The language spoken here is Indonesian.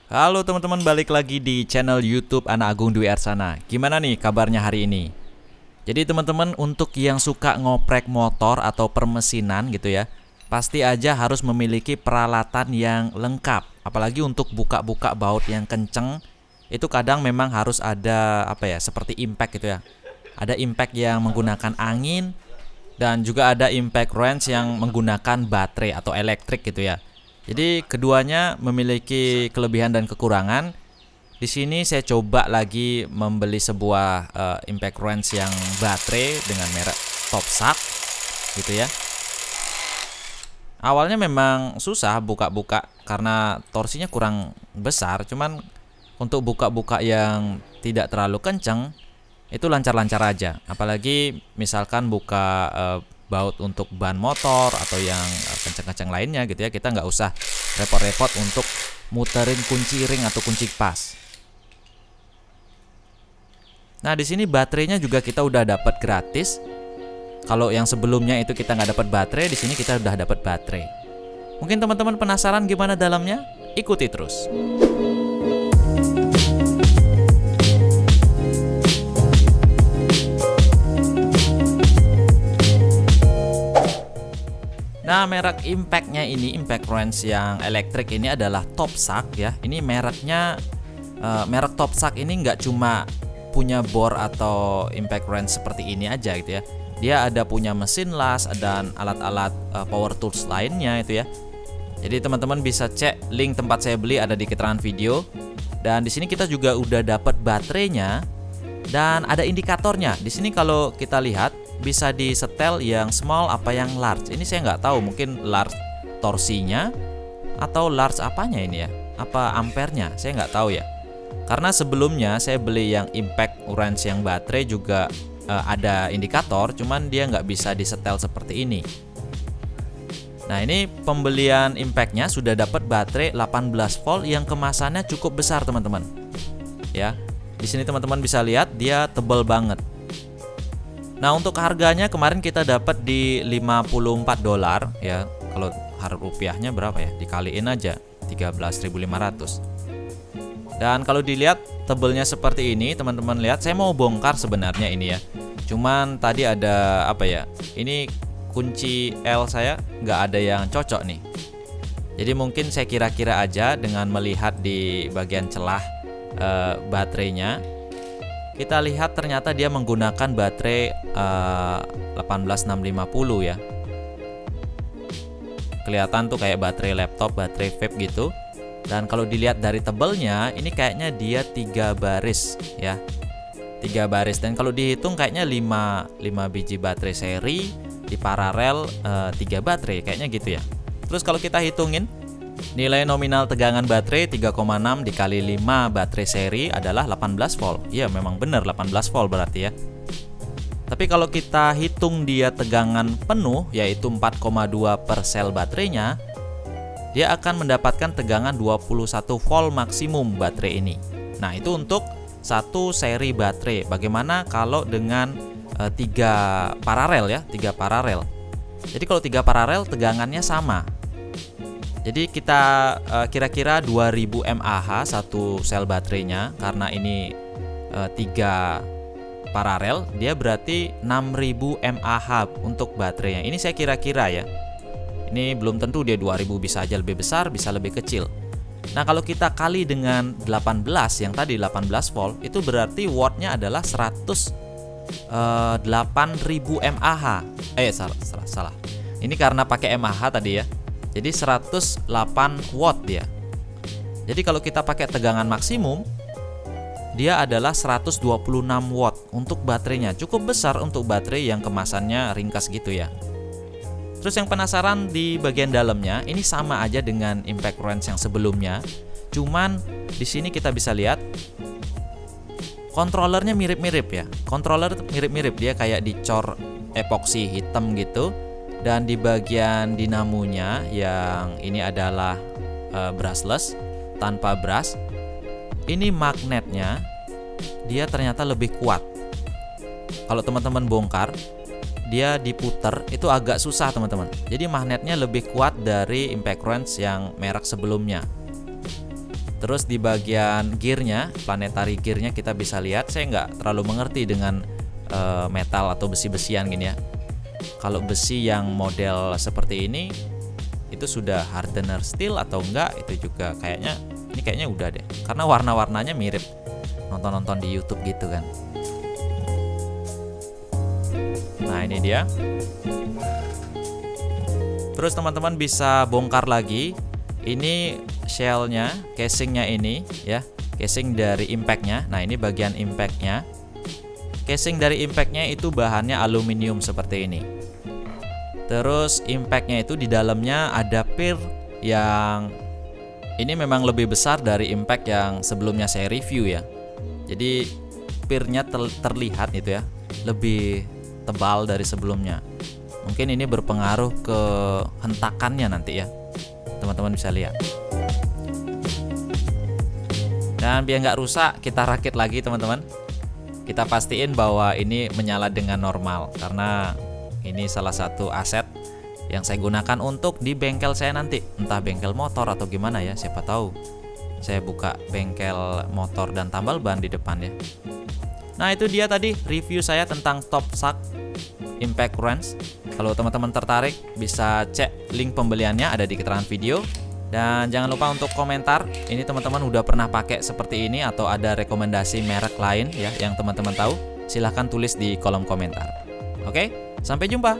Halo teman-teman, balik lagi di channel YouTube Anak Agung Dwi Arsana. Gimana nih kabarnya hari ini? Jadi teman-teman, untuk yang suka ngoprek motor atau permesinan gitu ya, pasti aja harus memiliki peralatan yang lengkap. Apalagi untuk buka-buka baut yang kenceng, itu kadang memang harus ada seperti impact gitu ya. Ada impact yang menggunakan angin, dan juga ada impact wrench yang menggunakan baterai atau elektrik gitu ya. Jadi keduanya memiliki kelebihan dan kekurangan. Di sini saya coba lagi membeli sebuah impact wrench yang baterai dengan merek Topsak gitu ya. Awalnya memang susah buka-buka karena torsinya kurang besar, cuman untuk buka-buka yang tidak terlalu kenceng itu lancar-lancar aja. Apalagi misalkan buka baut untuk ban motor atau yang kenceng-kenceng lainnya gitu ya, kita nggak usah repot-repot untuk muterin kunci ring atau kunci pas. Nah, di sini baterainya juga kita udah dapat gratis. Kalau yang sebelumnya itu kita nggak dapat baterai, di sini kita udah dapat baterai. Mungkin teman-teman penasaran gimana dalamnya? Ikuti terus. Nah, merek impactnya ini, impact wrench yang elektrik ini adalah Topsak ya. Ini mereknya, merek Topsak ini nggak cuma punya bor atau impact wrench seperti ini aja gitu ya. Dia ada punya mesin las dan alat-alat power tools lainnya itu ya. Jadi teman-teman bisa cek link tempat saya beli ada di keterangan video. Dan di sini kita juga udah dapat baterainya dan ada indikatornya. Di sini kalau kita lihat bisa disetel yang small apa yang large. Ini saya nggak tahu, mungkin large torsinya atau large apanya ini ya, apa ampernya, saya nggak tahu ya. Karena sebelumnya saya beli yang impact wrench yang baterai juga ada indikator, cuman dia nggak bisa disetel seperti ini. Nah, ini pembelian impactnya sudah dapat baterai 18 volt yang kemasannya cukup besar teman-teman. Ya, di sini teman-teman bisa lihat dia tebal banget. Nah, untuk harganya kemarin kita dapat di $54 ya. Kalau harga rupiahnya berapa ya? Dikaliin aja 13.500. Dan kalau dilihat tebelnya seperti ini, teman-teman lihat, saya mau bongkar sebenarnya ini ya. Cuman tadi ada ini kunci L saya nggak ada yang cocok nih. Jadi mungkin saya kira-kira aja dengan melihat di bagian celah baterainya. Kita lihat ternyata dia menggunakan baterai 18650 ya. Kelihatan tuh kayak baterai laptop, baterai vape gitu. Dan kalau dilihat dari tebelnya, ini kayaknya dia 3 baris ya. 3 baris, dan kalau dihitung kayaknya 5 biji baterai seri di paralel 3 baterai kayaknya gitu ya. Terus kalau kita hitungin nilai nominal tegangan baterai 3,6 dikali 5 baterai seri adalah 18 volt. Iya, memang benar 18 volt berarti ya. Tapi kalau kita hitung dia tegangan penuh yaitu 4,2 per sel baterainya, dia akan mendapatkan tegangan 21 volt maksimum baterai ini. Nah, itu untuk satu seri baterai. Bagaimana kalau dengan 3 paralel ya, 3 paralel. Jadi kalau 3 paralel tegangannya sama. Jadi kita kira-kira 2000 mAh satu sel baterainya, karena ini 3 paralel, dia berarti 6000 mAh untuk baterainya. Ini saya kira-kira ya. Ini belum tentu dia 2000, bisa aja lebih besar, bisa lebih kecil. Nah, kalau kita kali dengan 18 yang tadi 18 volt, itu berarti wattnya adalah 108.000 mAh. Salah. Ini karena pakai mAh tadi ya. Jadi 108 watt dia. Jadi kalau kita pakai tegangan maksimum, dia adalah 126 watt untuk baterainya. Cukup besar untuk baterai yang kemasannya ringkas gitu ya. Terus yang penasaran di bagian dalamnya, ini sama aja dengan impact wrench yang sebelumnya. Cuman di sini kita bisa lihat kontrolernya mirip-mirip ya. Kontroler mirip-mirip, dia kayak dicor epoksi hitam gitu. Dan di bagian dinamonya yang ini adalah brushless, tanpa brush. Ini magnetnya dia ternyata lebih kuat. Kalau teman-teman bongkar, dia diputer itu agak susah teman-teman. Jadi magnetnya lebih kuat dari impact wrench yang merek sebelumnya. Terus di bagian gearnya, planetary gearnya kita bisa lihat, saya nggak terlalu mengerti dengan metal atau besi-besian gini ya. Kalau besi yang model seperti ini itu sudah hardener steel atau enggak, itu juga kayaknya udah deh, karena warna-warnanya mirip nonton-nonton di YouTube gitu kan. Nah ini dia. Terus teman-teman bisa bongkar lagi. Ini shellnya, casingnya ini ya, casing dari impactnya. Nah ini bagian impactnya. Casing dari impactnya itu bahannya aluminium seperti ini. Terus impactnya itu di dalamnya ada pir yang ini memang lebih besar dari impact yang sebelumnya saya review ya. Jadi pirnya terlihat itu ya, lebih tebal dari sebelumnya. Mungkin ini berpengaruh ke hentakannya nanti ya, teman-teman bisa lihat. Dan biar nggak rusak, kita rakit lagi teman-teman. Kita pastiin bahwa ini menyala dengan normal, karena ini salah satu aset yang saya gunakan untuk di bengkel saya nanti, entah bengkel motor atau gimana ya, siapa tahu saya buka bengkel motor dan tambal ban di depan ya. Nah itu dia tadi review saya tentang Top Shock Impact Wrench. Kalau teman-teman tertarik bisa cek link pembeliannya ada di keterangan video. Dan jangan lupa untuk komentar, ini teman-teman udah pernah pakai seperti ini atau ada rekomendasi merek lain ya yang teman-teman tahu, silahkan tulis di kolom komentar. Oke, sampai jumpa.